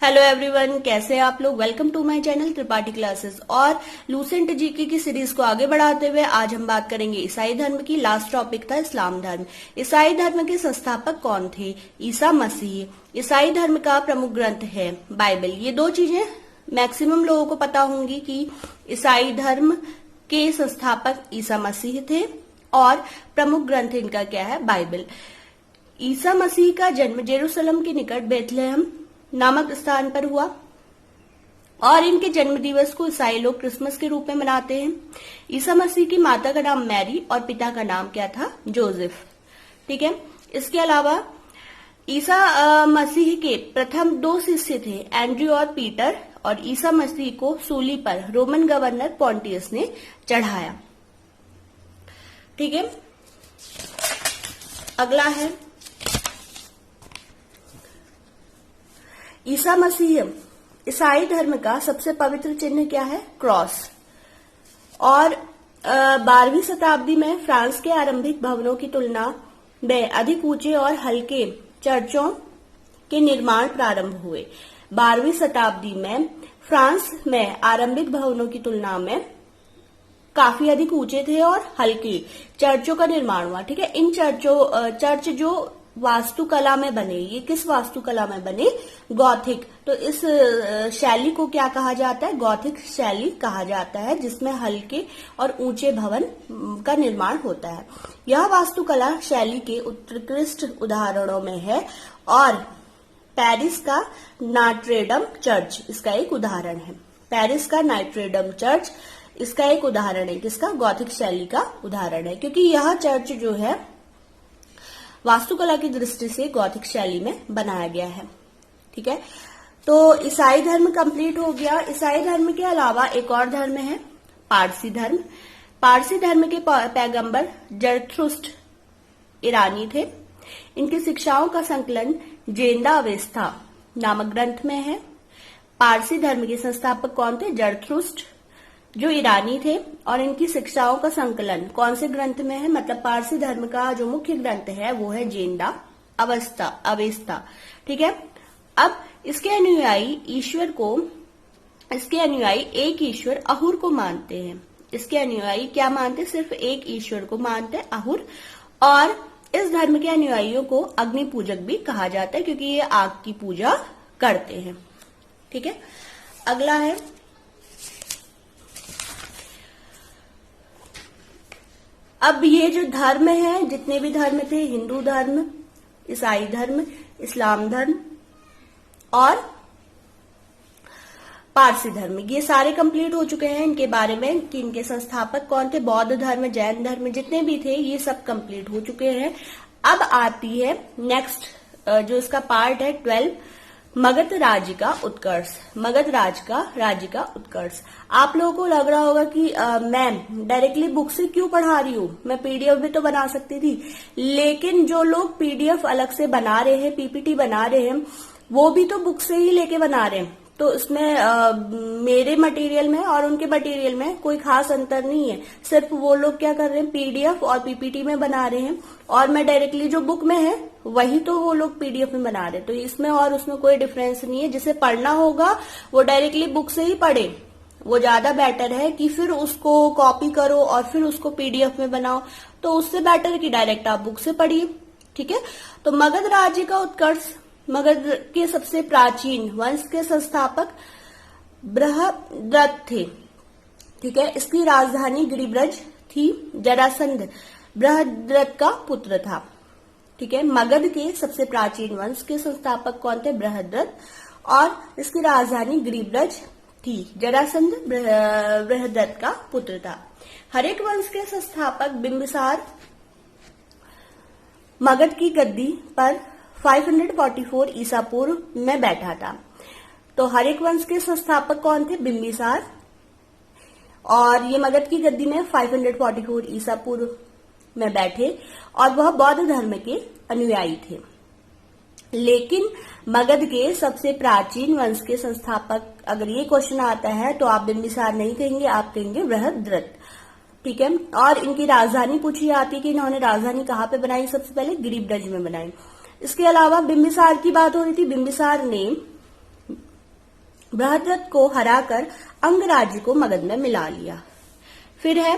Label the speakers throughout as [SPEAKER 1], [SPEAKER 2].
[SPEAKER 1] Hello everyone, कैसे हैं आप लोग। Welcome to my channel Tripathi classes. और लूसेंट जीके की सीरीज को आगे बढ़ाते हुए आज हम बात करेंगे ईसाई धर्म की। लास्ट टॉपिक था इस्लाम धर्म। ईसाई धर्म के संस्थापक कौन थे? ईसा मसीह। ईसाई धर्म का प्रमुख ग्रंथ है बाइबल। ये दो चीजें मैक्सिमम लोगों को पता होंगी कि ईसाई धर्म के संस्थापक ईसा मसीह थे और प्रमुख ग्रंथ इनका क्या है? बाइबल। ईसा मसीह का जन्म जेरूसलम के निकट बेथलेहम नामक स्थान पर हुआ और इनके जन्म दिवस को ईसाई लोग क्रिसमस के रूप में मनाते हैं। ईसा मसीह की माता का नाम मैरी और पिता का नाम क्या था? जोसेफ। ठीक है। इसके अलावा ईसा मसीह के प्रथम दो शिष्य थे, एंड्रयू और पीटर, और ईसा मसीह को सूली पर रोमन गवर्नर पॉन्टियस ने चढ़ाया। ठीक है। अगला है ईसा मसीह। ईसाई धर्म का सबसे पवित्र चिन्ह क्या है? क्रॉस। और 12वीं शताब्दी में फ्रांस के आरंभिक भवनों की तुलना में अधिक ऊंचे और हल्के चर्चों के निर्माण प्रारंभ हुए। 12वीं शताब्दी में फ्रांस में आरंभिक भवनों की तुलना में काफी अधिक ऊंचे थे और हल्के चर्चों का निर्माण हुआ। ठीक है। इन चर्च जो वास्तुकला में बने, ये किस वास्तुकला में बने? गॉथिक। तो इस शैली को क्या कहा जाता है? गॉथिक शैली कहा जाता है, जिसमें हल्के और ऊंचे भवन का निर्माण होता है। यह वास्तुकला शैली के उत्कृष्ट उदाहरणों में है और पेरिस का नॉट्रे-डेम चर्च इसका एक उदाहरण है। पेरिस का नॉट्रे-डेम चर्च इसका एक उदाहरण है। किसका? गॉथिक शैली का उदाहरण है, क्योंकि यह चर्च जो है वास्तुकला की दृष्टि से गॉथिक शैली में बनाया गया है। ठीक है। तो ईसाई धर्म कंप्लीट हो गया। ईसाई धर्म के अलावा एक और धर्म है पारसी धर्म। पारसी धर्म के पैगंबर जरथुस्त्र ईरानी थे। इनकी शिक्षाओं का संकलन जेंदा अवेस्ता नामक ग्रंथ में है। पारसी धर्म के संस्थापक कौन थे? जरथुस्त्र, जो ईरानी थे, और इनकी शिक्षाओं का संकलन कौन से ग्रंथ में है? मतलब पारसी धर्म का जो मुख्य ग्रंथ है वो है जेंदा अवेस्ता। ठीक है। अब इसके अनुयायी एक ईश्वर अहुर को मानते हैं। इसके अनुयायी क्या मानते? सिर्फ एक ईश्वर को मानते हैं, अहुर। और इस धर्म के अनुयायियों को अग्नि पूजक भी कहा जाता है, क्योंकि ये आग की पूजा करते हैं। ठीक है। अगला है अब ये जो धर्म है, जितने भी धर्म थे, हिंदू धर्म, ईसाई धर्म, इस्लाम धर्म और पारसी धर्म, ये सारे कंप्लीट हो चुके हैं। इनके बारे में कि इनके संस्थापक कौन थे, बौद्ध धर्म, जैन धर्म, जितने भी थे ये सब कंप्लीट हो चुके हैं। अब आती है नेक्स्ट जो इसका पार्ट है 12, मगध राज्य का उत्कर्ष। मगध राज्य का उत्कर्ष। आप लोगों को लग रहा होगा कि मैम डायरेक्टली बुक से क्यों पढ़ा रही हूँ, मैं पीडीएफ भी तो बना सकती थी। लेकिन जो लोग पीडीएफ अलग से बना रहे हैं, पीपीटी बना रहे हैं, वो भी तो बुक से ही लेके बना रहे हैं। तो इसमें मेरे मटेरियल में और उनके मटेरियल में कोई खास अंतर नहीं है। सिर्फ वो लोग क्या कर रहे हैं, पीडीएफ और पीपीटी में बना रहे हैं, और मैं डायरेक्टली जो बुक में है वही तो वो लोग पीडीएफ में बना रहे हैं। तो इसमें और उसमें कोई डिफरेंस नहीं है। जिसे पढ़ना होगा वो डायरेक्टली बुक से ही पढ़े, वो ज्यादा बेटर है कि फिर उसको कॉपी करो और फिर उसको पीडीएफ में बनाओ। तो उससे बेटर कि डायरेक्ट आप बुक से पढ़िए। ठीक है। तो मगध राज्य का उत्कर्ष। मगध के सबसे प्राचीन वंश के संस्थापक बृहद्रथ थे। ठीक है। इसकी राजधानी गिरिब्रज थी। जरासंध बृहद्रथ का पुत्र था। ठीक है। मगध के सबसे प्राचीन वंश के संस्थापक कौन थे? बृहद्रथ, और इसकी राजधानी गिरिब्रज थी। जरासंध बृहद्रथ का पुत्र था। हरेक वंश के संस्थापक बिंबिसार मगध की गद्दी पर 544 ईसा पूर्व में बैठा था। तो हरेक वंश के संस्थापक कौन थे? बिंबिसार, और ये मगध की गद्दी में 544 ईसा पूर्व में बैठे, और वह बौद्ध धर्म के अनुयायी थे। लेकिन मगध के सबसे प्राचीन वंश के संस्थापक, अगर ये क्वेश्चन आता है तो आप बिंबिसार नहीं कहेंगे, आप कहेंगे बृहद्रथ। ठीक है। और इनकी राजधानी पूछी जाती है कि इन्होंने राजधानी कहाँ पे बनाई? सबसे पहले गिरिब्रज में बनाई। इसके अलावा बिंबिसार की बात हो रही थी। बिंबिसार ने बृहद्रथ को हराकर अंगराज्य को मगध में मिला लिया। फिर है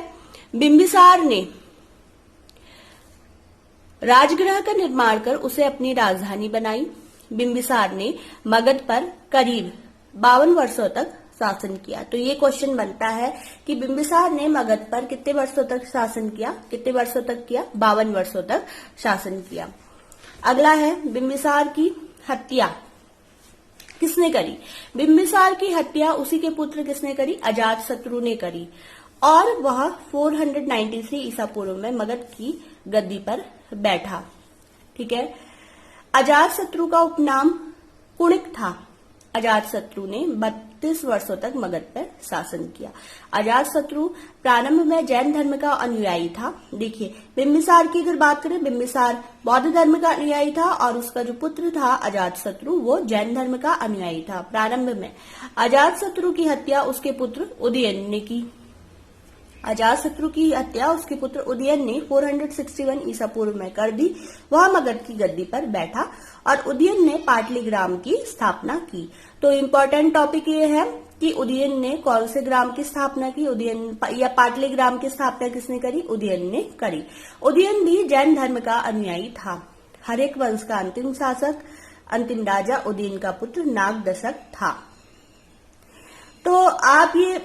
[SPEAKER 1] बिंबिसार ने राजगृह का निर्माण कर उसे अपनी राजधानी बनाई। बिंबिसार ने मगध पर करीब 52 वर्षों तक शासन किया। तो ये क्वेश्चन बनता है कि बिंबिसार ने मगध पर कितने वर्षों तक शासन किया, कितने वर्षों तक किया, 52 वर्षों तक शासन किया। अगला है बिंबिसार की हत्या किसने करी? बिंबिसार की हत्या उसी के पुत्र किसने करी? अजातशत्रु ने करी, और वह 493 ईसा पूर्व में मगध की गद्दी पर बैठा। ठीक है। अजातशत्रु का उपनाम कुणिक था। अजातशत्रु ने 32 वर्षों तक मगध पर शासन किया। अजातशत्रु प्रारंभ में जैन धर्म का अनुयायी था। देखिए, बिंबिसार की अगर बात करें, बिंबिसार बौद्ध धर्म का अनुयायी था और उसका जो पुत्र था अजातशत्रु वो जैन धर्म का अनुयायी था प्रारंभ में। अजातशत्रु की हत्या उसके पुत्र उदयन ने की। अजातशत्रु की हत्या उसके पुत्र उदयन ने 461 ईसा पूर्व में कर दी। वह मगध की गद्दी पर बैठा और उदयन ने पाटलिग्राम की स्थापना की। तो इम्पोर्टेंट टॉपिक ये है कि उदयन ने कौन से ग्राम की स्थापना की? उदयन या पाटलिग्राम की स्थापना किसने करी? उदयन ने करी। उदयन भी जैन धर्म का अनुयायी था। हर्यक वंश का अंतिम शासक, अंतिम राजा उदयन का पुत्र नागदशक था। तो आप ये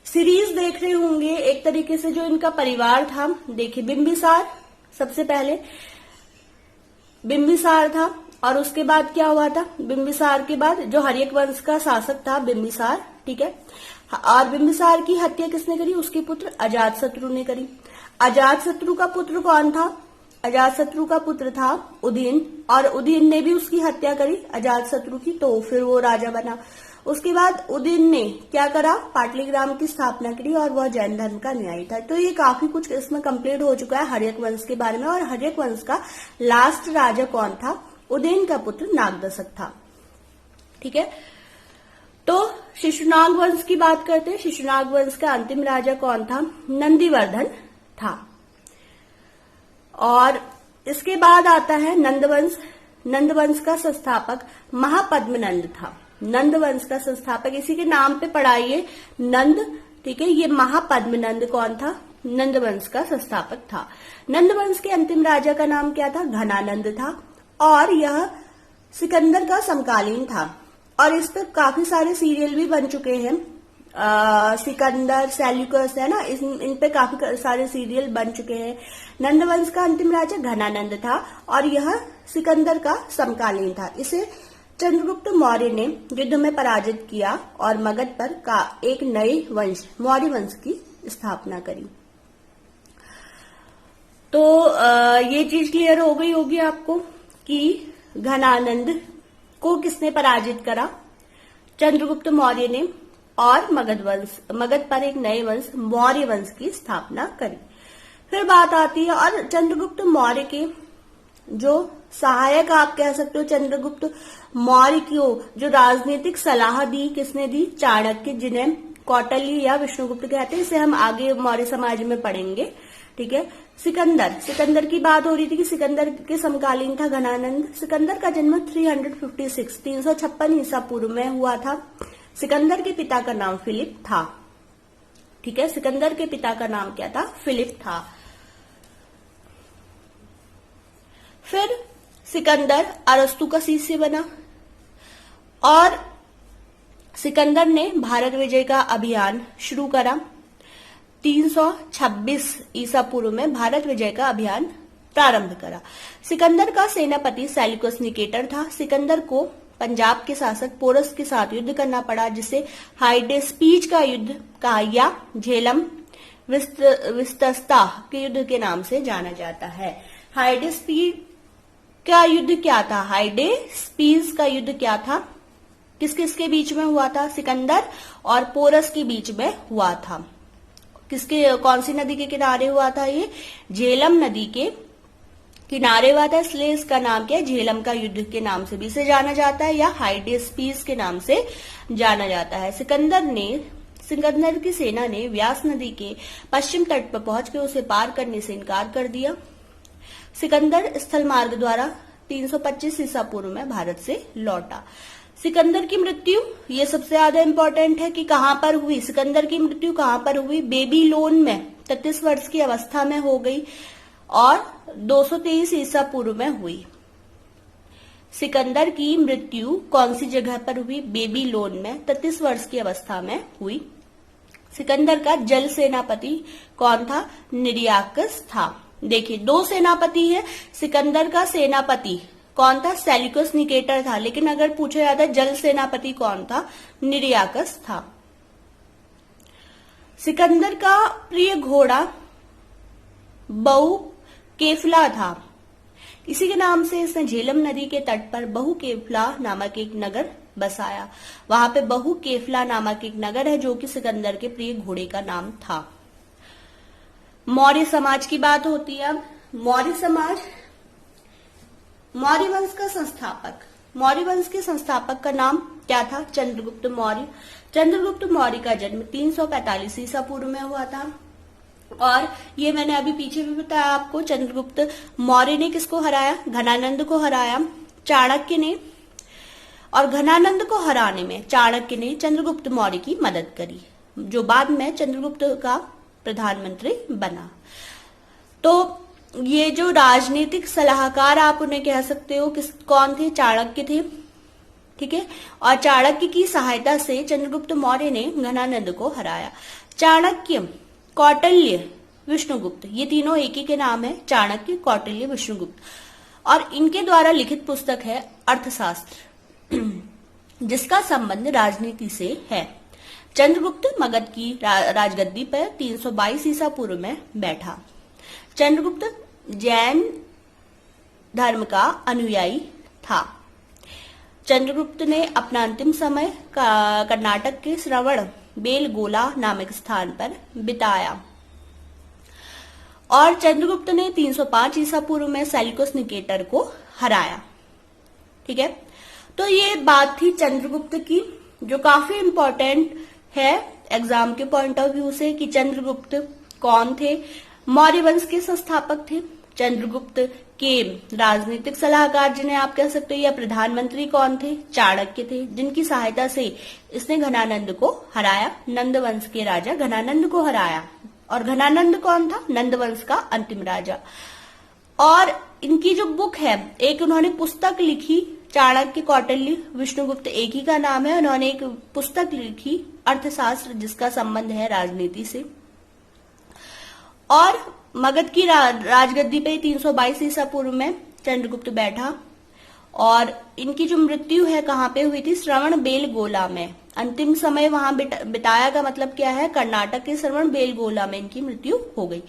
[SPEAKER 1] सीरीज देख रहे होंगे एक तरीके से जो इनका परिवार था। देखिए, बिंबिसार सबसे पहले बिंबिसार था, और उसके बाद क्या हुआ था? बिंबिसार के बाद जो हर्यक वंश का शासक था बिंबिसार, ठीक है, और बिंबिसार की हत्या किसने करी? उसके पुत्र अजातशत्रु ने करी। अजातशत्रु का पुत्र कौन था? अजातशत्रु का पुत्र था उदयन, और उदयन ने भी उसकी हत्या करी अजातशत्रु की, तो फिर वो राजा बना। उसके बाद उदयन ने क्या करा? पाटलिग्राम की स्थापना करी और वह जैन धर्म का अनुयायी था। तो ये काफी कुछ इसमें कंप्लीट हो चुका है हर्यक वंश के बारे में। और हर्यक वंश का लास्ट राजा कौन था? उदयन का पुत्र नागदशक था। ठीक है। तो शिशुनाग वंश की बात करते हैं। शिशुनाग वंश का अंतिम राजा कौन था? नंदिवर्धन था। और इसके बाद आता है नंदवंश। नंदवंश का संस्थापक महापद्मनंद था। नंदवंश का संस्थापक इसी के नाम पे पढ़ाइए, नंद। ठीक है। ये महापद्मनंद कौन था? नंदवंश का संस्थापक था। नंदवंश के अंतिम राजा का नाम क्या था? घनानंद था, और यह सिकंदर का समकालीन था। और इस पर काफी सारे सीरियल भी बन चुके हैं। सिकंदर, सेल्यूकस है ना, इन पे काफी सारे सीरियल बन चुके हैं। नंदवंश का अंतिम राजा घनानंद था और यह सिकंदर का समकालीन था। इसे चंद्रगुप्त मौर्य ने युद्ध में पराजित किया और मगध पर का एक नए वंश, मौर्य वंश की स्थापना करी। तो ये चीज क्लियर हो गई होगी आपको कि घनानंद को किसने पराजित करा? चंद्रगुप्त मौर्य ने, और मगध पर एक नए वंश, मौर्य वंश की स्थापना करी। फिर बात आती है, और चंद्रगुप्त मौर्य के जो सहायक आप कह सकते हो, चंद्रगुप्त मौर्य की जो राजनीतिक सलाह दी किसने दी? चाणक्य, जिन्हें कौटिल्य या विष्णुगुप्त कहते हैं। इसे हम आगे मौर्य समाज में पढ़ेंगे। ठीक है। सिकंदर की बात हो रही थी कि सिकंदर के समकालीन था घनानंद। सिकंदर का जन्म 356 ईसा पूर्व में हुआ था। सिकंदर के पिता का नाम फिलिप था। ठीक है। सिकंदर के पिता का नाम क्या था? फिलिप था। फिर सिकंदर अरस्तु का शिष्य बना और सिकंदर ने भारत विजय का अभियान शुरू करा। 326 ईसा पूर्व में भारत विजय का अभियान प्रारंभ करा। सिकंदर का सेनापति सेल्यूकस निकेटर था। सिकंदर को पंजाब के शासक पोरस के साथ युद्ध करना पड़ा, जिसे हाइडेस्पीज का युद्ध कहा या झेलम विस्तस्ता के युद्ध के नाम से जाना जाता है। हाइडेस्पीज का युद्ध क्या था? हाइडेस्पीज का युद्ध क्या था? किस किस के बीच में हुआ था? सिकंदर और पोरस के बीच में हुआ था। कौन सी नदी के किनारे हुआ था? ये झेलम नदी के किनारे हुआ था, इसलिए इसका नाम क्या है? झेलम का युद्ध के नाम से भी इसे जाना जाता है या हाइडेस्पीज के नाम से जाना जाता है। सिकंदर की सेना ने व्यास नदी के पश्चिम तट पर पहुंच के उसे पार करने से इनकार कर दिया। सिकंदर स्थल मार्ग द्वारा 325 ईसा पूर्व में भारत से लौटा। सिकंदर की मृत्यु, ये सबसे ज्यादा इंपॉर्टेंट है कि कहां पर हुई। सिकंदर की मृत्यु कहां पर हुई? बेबीलोन में 33 वर्ष की अवस्था में हो गई और 223 ईसा पूर्व में हुई। सिकंदर की मृत्यु कौन सी जगह पर हुई? बेबीलोन में 33 वर्ष की अवस्था में हुई। सिकंदर का जल सेनापति कौन था? निरियाकस था। देखिए, 2 सेनापति है। सिकंदर का सेनापति कौन था? सेल्यूकस निकेटर था, लेकिन अगर पूछा जाता है जल सेनापति कौन था? निरियाकस था। सिकंदर का प्रिय घोड़ा बहु केफला था। इसी के नाम से इसने झेलम नदी के तट पर बहु केफला नामक एक नगर बसाया। वहां पे बहु केफला नामक एक नगर है जो कि सिकंदर के प्रिय घोड़े का नाम था। मौर्य समाज की बात होती है। अब मौर्य समाज, मौर्य वंश का संस्थापक, मौर्य वंश के संस्थापक का नाम क्या था? चंद्रगुप्त मौर्य। चंद्रगुप्त मौर्य का जन्म 345 ईसा पूर्व में हुआ था और ये मैंने अभी पीछे भी बताया आपको। चंद्रगुप्त मौर्य ने किसको हराया? घनानंद को हराया चाणक्य ने, और घनानंद को हराने में चाणक्य ने चंद्रगुप्त मौर्य की मदद करी, जो बाद में चंद्रगुप्त का प्रधानमंत्री बना। तो ये जो राजनीतिक सलाहकार आप उन्हें कह सकते हो कौन थे? चाणक्य थे, ठीक है। और चाणक्य की सहायता से चंद्रगुप्त मौर्य ने घनानंद को हराया। चाणक्य, कौटिल्य, विष्णुगुप्त, ये तीनों एक ही के नाम है, चाणक्य, कौटिल्य, विष्णुगुप्त। और इनके द्वारा लिखित पुस्तक है अर्थशास्त्र, जिसका संबंध राजनीति से है। चंद्रगुप्त मगध की राजगद्दी पर 322 ईसा पूर्व में बैठा। चंद्रगुप्त जैन धर्म का अनुयायी था। चंद्रगुप्त ने अपना अंतिम समय कर्नाटक के श्रवण बेलगोला नामक स्थान पर बिताया और चंद्रगुप्त ने 305 ईसा पूर्व में सेल्यूकस निकेटर को हराया, ठीक है। तो ये बात थी चंद्रगुप्त की, जो काफी इंपॉर्टेंट है एग्जाम के पॉइंट ऑफ व्यू से कि चंद्रगुप्त कौन थे। मौर्य वंश के संस्थापक थे। चंद्रगुप्त के राजनीतिक सलाहकार जिन्हें आप कह सकते हो या प्रधानमंत्री कौन थे? चाणक्य थे, जिनकी सहायता से इसने घनानंद को हराया। नंद वंश के राजा घनानंद को हराया। और घनानंद कौन था? नंद वंश का अंतिम राजा। और इनकी जो बुक है, एक उन्होंने पुस्तक लिखी, चाणक्य, कौटिल्य, विष्णुगुप्त एक ही का नाम है। उन्होंने एक पुस्तक लिखी अर्थशास्त्र, जिसका संबंध है राजनीति से। और मगध की राजगद्दी पे 322 ईसा पूर्व में चंद्रगुप्त बैठा और इनकी जो मृत्यु है कहाँ पे हुई थी? श्रवण बेलगोला में। अंतिम समय वहां बिताया का मतलब क्या है? कर्नाटक के श्रवण बेलगोला में इनकी मृत्यु हो गई।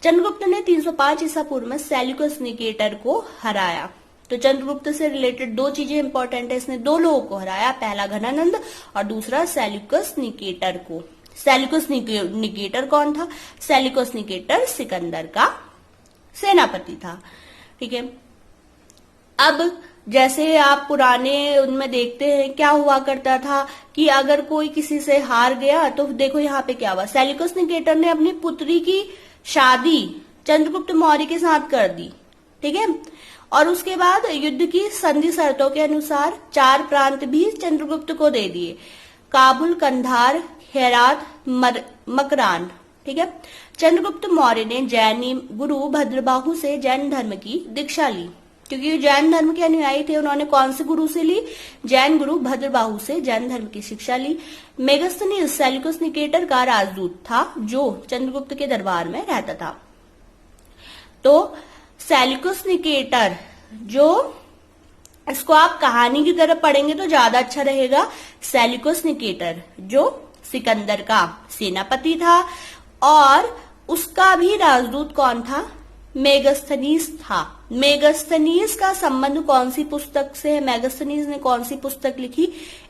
[SPEAKER 1] चंद्रगुप्त ने 305 ईसा पूर्व में सेल्यूकस निकेटर को हराया। तो चंद्रगुप्त से रिलेटेड 2 चीजें इंपॉर्टेंट है। इसने 2 लोगों को हराया, पहला घनानंद और दूसरा सेल्यूकस निकेटर को। सेल्यूकस निकेटर कौन था? सेल्यूकस निकेटर सिकंदर का सेनापति था, ठीक है। अब जैसे आप पुराने उनमें देखते हैं क्या हुआ करता था कि अगर कोई किसी से हार गया तो देखो यहाँ पे क्या हुआ। सेल्यूकस निकेटर ने अपनी पुत्री की शादी चंद्रगुप्त मौर्य के साथ कर दी, ठीक है। और उसके बाद युद्ध की संधि शर्तों के अनुसार 4 प्रांत भी चंद्रगुप्त को दे दिए, काबुल, कंधार, हेरात, मकरान, ठीक है। चंद्रगुप्त मौर्य ने जैन गुरु भद्रबाहु से जैन धर्म की दीक्षा ली, क्योंकि जैन धर्म के अनुयायी थे। उन्होंने कौन से गुरु से ली? जैन गुरु भद्रबाहु से जैन धर्म की शिक्षा ली। मेगस्थनीज सेल्यूकस निकेटर का राजदूत था, जो चंद्रगुप्त के दरबार में रहता था। तो सेल्यूकस निकेटर, जो इसको आप कहानी की तरह पढ़ेंगे तो ज्यादा अच्छा रहेगा। सेल्यूकस निकेटर जो सिकंदर का सेनापति था और उसका भी राजदूत कौन था? मेगस्थनीज था। मेगस्थनीज का संबंध कौन सी पुस्तक से है? मेगस्थनीज ने कौन सी पुस्तक लिखी?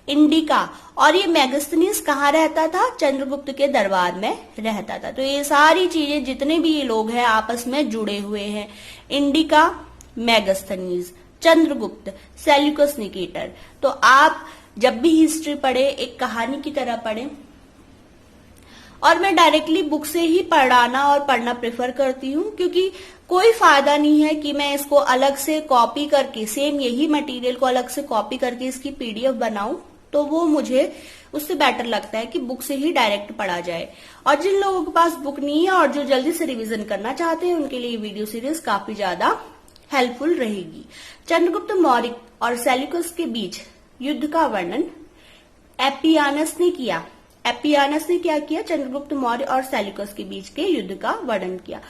[SPEAKER 1] इंडिका। और ये मेगस्थनीज कहाँ रहता था? चंद्रगुप्त के दरबार में रहता था। तो ये सारी चीजें, जितने भी ये लोग हैं, आपस में जुड़े हुए हैं। Indica, Megasthenes, Chandragupta, Seleucus Nicator. तो आप जब भी हिस्ट्री पढ़े एक कहानी की तरह पढ़ें और मैं डायरेक्टली बुक से ही पढ़ाना और पढ़ना प्रेफर करती हूँ, क्योंकि कोई फायदा नहीं है कि मैं इसको अलग से कॉपी करके, सेम यही मटेरियल को अलग से कॉपी करके इसकी पीडीएफ बनाऊं, तो वो मुझे उससे बेटर लगता है कि बुक से ही डायरेक्ट पढ़ा जाए। और जिन लोगों के पास बुक नहीं है और जो जल्दी से रिवीजन करना चाहते हैं, उनके लिए वीडियो सीरीज काफी ज्यादा हेल्पफुल रहेगी। चंद्रगुप्त मौर्य और सेल्यूकस के बीच युद्ध का वर्णन एपियानस ने किया। एपियानस ने क्या किया? चंद्रगुप्त मौर्य और सेल्यूकस के बीच के युद्ध का वर्णन किया।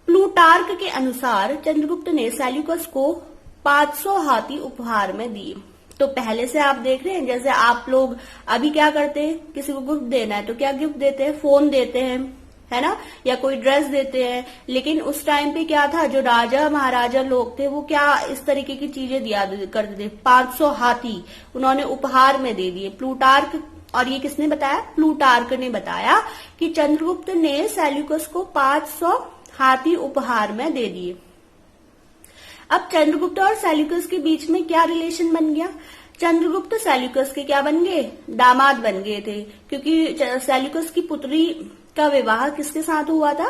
[SPEAKER 1] प्लूटार्क के अनुसार चंद्रगुप्त ने सेल्यूकस को 500 हाथी उपहार में दिए। तो पहले से आप देख रहे हैं, जैसे आप लोग अभी क्या करते हैं, किसी को गिफ्ट देना है तो क्या गिफ्ट देते हैं? फोन देते हैं, है ना, या कोई ड्रेस देते हैं। लेकिन उस टाइम पे क्या था, जो राजा महाराजा लोग थे वो क्या इस तरीके की चीजें दिया करते थे। 500 हाथी उन्होंने उपहार में दे दिए। प्लूटार्क, और ये किसने बताया? प्लूटार्क ने बताया कि चंद्रगुप्त ने सेल्यूकस को 500 हाथी उपहार में दे दिए। अब चंद्रगुप्त और सेल्यूकस के बीच में क्या रिलेशन बन गया? चंद्रगुप्त सेल्यूकस के क्या बन गए? दामाद बन गए थे, क्योंकि सेल्यूकस की पुत्री का विवाह किसके साथ हुआ था?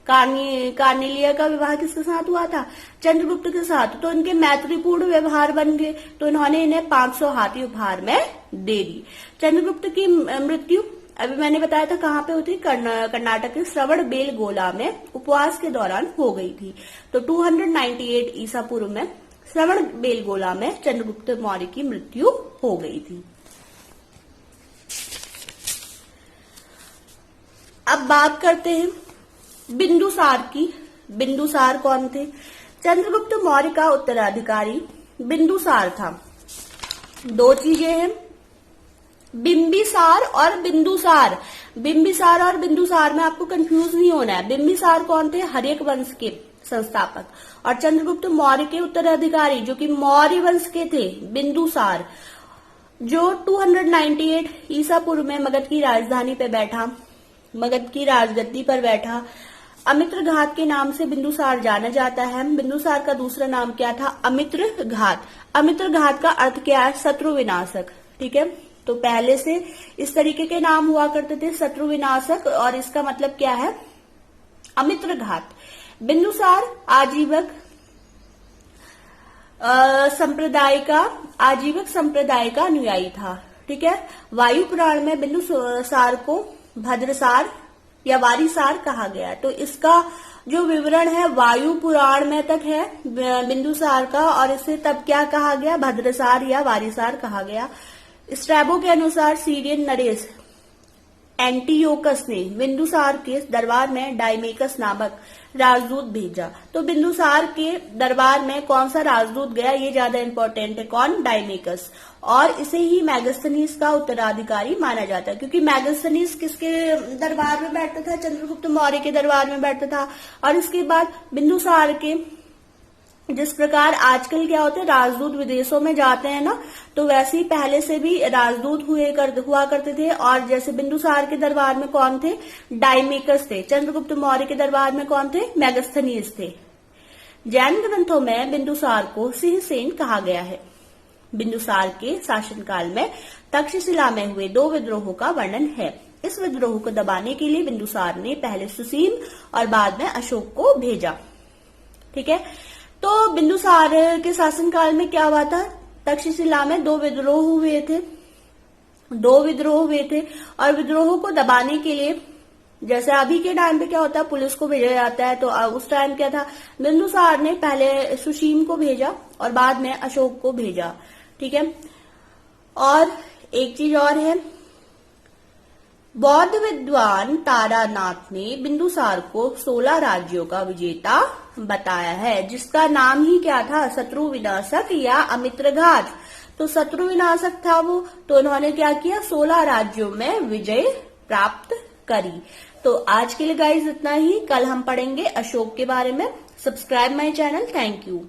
[SPEAKER 1] कार्नेलिया का विवाह किसके साथ हुआ था? चंद्रगुप्त के साथ। तो इनके मैत्रीपूर्ण व्यवहार बन गए, तो इन्होंने इन्हें 500 हाथी उपहार में दे दी। चंद्रगुप्त की मृत्यु अभी मैंने बताया था कहाँ पे हुई थी? कर्नाटक के श्रवण बेलगोला में उपवास के दौरान हो गई थी। तो 298 ईसा पूर्व में श्रवण बेलगोला में चंद्रगुप्त मौर्य की मृत्यु हो गई थी। अब बात करते हैं बिंदुसार की। बिंदुसार कौन थे? चंद्रगुप्त मौर्य का उत्तराधिकारी बिंदुसार था। दो चीजें हैं, बिंबिसार और बिंदुसार। बिंबिसार और बिंदुसार में आपको कंफ्यूज नहीं होना है। बिंबिसार कौन थे? हर्यक वंश के संस्थापक। और चंद्रगुप्त मौर्य के उत्तराधिकारी जो कि मौर्य वंश के थे, बिंदुसार, जो 298 ईसा पूर्व में मगध की राजधानी पे बैठा, मगध की राजगद्दी पर बैठा। अमित्र घात के नाम से बिंदुसार जाना जाता है। बिंदुसार का दूसरा नाम क्या था? अमित्र घात। अमित्र घात का अर्थ क्या है? शत्रु विनाशक। ठीक है, तो पहले से इस तरीके के नाम हुआ करते थे, शत्रु विनाशक, और इसका मतलब क्या है? अमित्र घात। बिंदुसार आजीवक संप्रदाय का अनुयायी था। ठीक है, वायु पुराण में बिंदुसार को भद्रसार या वारिसार कहा गया। तो इसका जो विवरण है वायु पुराण में तक है बिंदुसार का, और इसे तब क्या कहा गया? भद्रसार या वारिसार कहा गया। स्ट्रैबो के अनुसार सीरियन नरेश एंटीयोकस ने बिंदुसार के दरबार में डायमेकस नामक राजदूत भेजा। तो बिंदुसार के दरबार में कौन सा राजदूत गया, ये ज्यादा इंपॉर्टेंट है। कौन? डायमेकस। और इसे ही मैगस्थनीज का उत्तराधिकारी माना जाता है, क्योंकि मैगस्थनीज किसके दरबार में बैठता था? चंद्रगुप्त मौर्य के दरबार में बैठता था। और इसके बाद बिंदुसार के, जिस प्रकार आजकल क्या होते हैं, राजदूत विदेशों में जाते हैं ना, तो वैसे ही पहले से भी राजदूत हुआ करते थे। और जैसे बिंदुसार के दरबार में कौन थे? डायमेकस थे। चंद्रगुप्त मौर्य के दरबार में कौन थे? मैगस्थनीज थे। जैन ग्रंथों में बिंदुसार को सिंहसेन कहा गया है। बिंदुसार के शासनकाल में तक्षशिला में हुए 2 विद्रोहों का वर्णन है। इस विद्रोह को दबाने के लिए बिंदुसार ने पहले सुसीम और बाद में अशोक को भेजा। ठीक है, तो बिंदुसार के शासनकाल में क्या हुआ था? तक्षशिला में 2 विद्रोह हुए थे। और विद्रोहों को दबाने के लिए, जैसे अभी के टाइम पे क्या होता है, पुलिस को भेजा जाता है, तो उस टाइम क्या था? बिंदुसार ने पहले सुसीम को भेजा और बाद में अशोक को भेजा। ठीक है, और एक चीज और है, बौद्ध विद्वान तारानाथ ने बिंदुसार को 16 राज्यों का विजेता बताया है, जिसका नाम ही क्या था? शत्रु विनाशक या अमित्र घात। तो शत्रु विनाशक था वो, तो उन्होंने क्या किया? 16 राज्यों में विजय प्राप्त करी। तो आज के लिए गाइस इतना ही। कल हम पढ़ेंगे अशोक के बारे में। Subscribe my channel. Thank you.